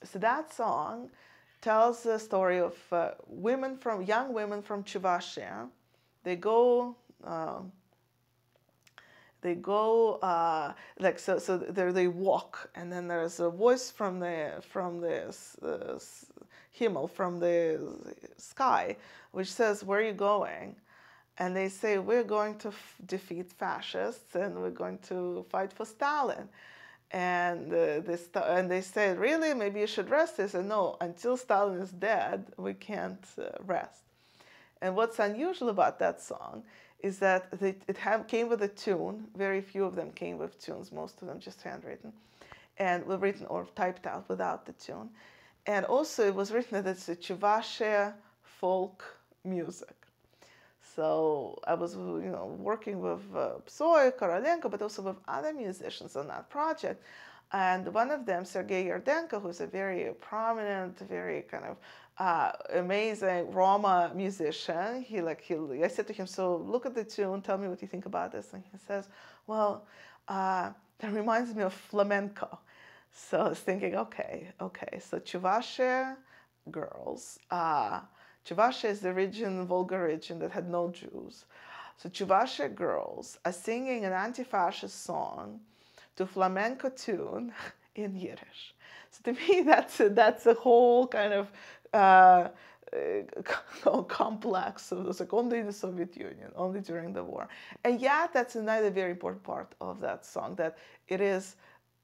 So that song tells the story of young women from Chuvashia. They go. Like so there they walk, and then there's a voice from the himmel, from the sky, which says, "Where are you going?" And they say, "We're going to defeat fascists, and we're going to fight for Stalin." And they said, "Really? Maybe you should rest." They said, "No, until Stalin is dead, we can't rest." And what's unusual about that song is that came with a tune. Very few of them came with tunes. Most of them just handwritten, and were written or typed out without the tune. And also, it was written that it's a Chuvasher folk music. So I was, working with Psoy, Korolenko, but also with other musicians on that project. And one of them, Sergei Yardenko, who's a very prominent, very kind of amazing Roma musician. I said to him, "So look at the tune, tell me what you think about this." And he says, "Well, that reminds me of flamenco." So I was thinking, okay. So Chuvasher girls, Chuvashia is the region, Volga region, that had no Jews. So Chuvasher girls are singing an anti-fascist song to flamenco tune in Yiddish. So to me, that's a whole kind of complex. It was like only in the Soviet Union, only during the war. And yet, that's another very important part of that song, that it is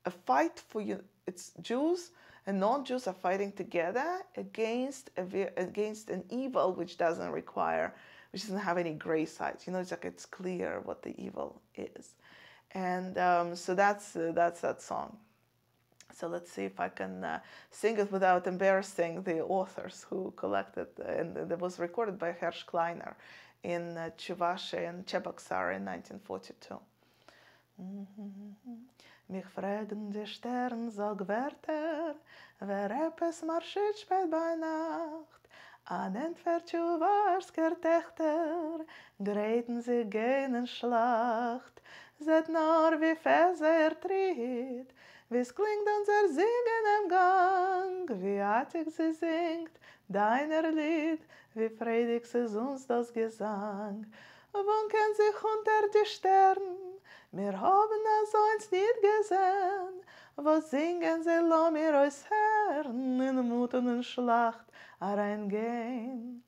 a fight for you. It's Jews and non-Jews are fighting together against an evil which doesn't have any gray sides. It's like it's clear what the evil is. And so that's that song. So let's see if I can sing it without embarrassing the authors who collected, and it was recorded by Hersh Kleiner in Chuvashia in Cheboksar in 1942. Mich fragen die Sterne, sag Wärter, wer etwas marschiert spät bei Nacht. An entfert Chuvasher Tekhter, gräten sie gehen in Schlacht. Seht nur, wie fest tritt, wie's klingt unser Singen im Gang, wie artig sie singt, deiner Lied, wie freudig ist uns das Gesang. Wunken sich unter die Sterne, wir haben es uns nicht gesehen, wo singen sie, lo mir aus Herren, in Mut und in Schlacht reingehen.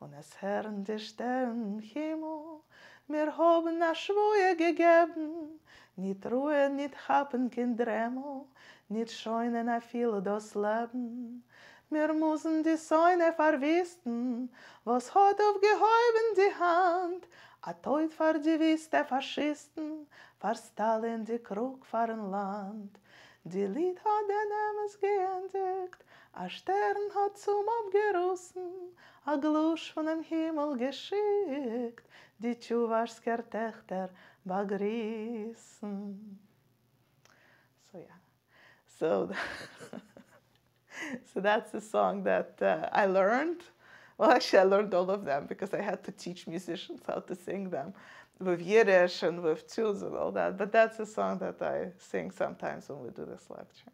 Und es hören die Sterne im Himmel, wir haben a Schwue gegeben, nicht Ruhe, nicht haben kein Dremel, nicht scheunen a viel das Leben. Wir müssen die Säune verwisten, was hat aufgehäuben die Hand, a Teut für die Wiste Faschisten, für Stalin die Krug fahren Land. Die Lied hat den Emes geendigt, a Stern hat zum abgerussen, a Glusch von dem Himmel geschickt, die Chuvasher Tekhter begrüßen. So yeah, so that's the song that I learned. Well, actually, I learned all of them because I had to teach musicians how to sing them with Yiddish and with tunes and all that. But that's a song that I sing sometimes when we do this lecture.